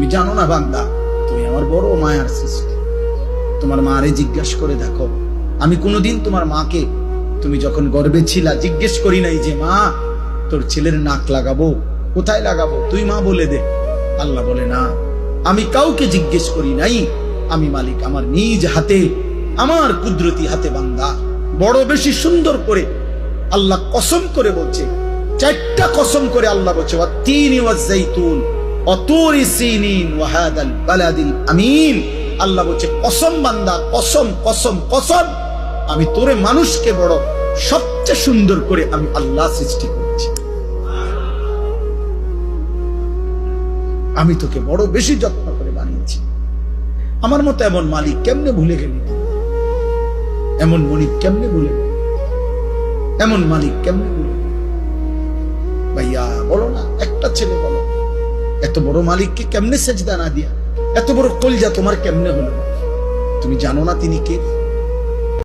জানো না বান্দা, তুমি আমার বড় মায়ার সৃষ্টি। তোমার মারে জিজ্ঞাসা করে দেখো, আমি কোনোদিন তোমার মাকে তুমি যখন গর্ভে ছিলা জিজ্ঞেস করি নাই যে মা তোর ছেলের নাক লাগাবো, কোথায় লাগাবো, তুই মা বলে দে। আল্লাহ বলে না, আমি কাউকে জিজ্ঞেস করি নাই, আমি মালিক আমার নিজ হাতে, আমার কুদরতি হাতে বান্দা বড় বেশি সুন্দর করে আল্লাহ কসম করে বলছে, 4টা কসম করে আল্লাহ বলছে, ওয়াত-তিনি ওয়াজ-যাইতুন ওয়া-তুরি সিনিন ওয়া হাদাল বালাদিল আমিন। আল্লাহ বলছে কসম বান্দা, কসম কসম কসম, আমি তোরে মানুষকে বড় সবচেয়ে সুন্দর করে আমি আল্লাহ সৃষ্টি করেছি। আমি তোকে বড় বেশি যত্ন করে বানিয়েছি। আমার মতো এমন মালিক কেমনে ভুলে গেলি? এমন মনিব কেমনে ভুলে গেলি? এমন মালিক কেমনে ভুলে গেলি? ভাইয়া বলো না, একটা ছেলে বলো, এত বড় মালিককে কেমনে সেজদা না দিয়া, এত বড় কলজা তোমার কেমনে হলো? তুমি জানো না তিনি কে?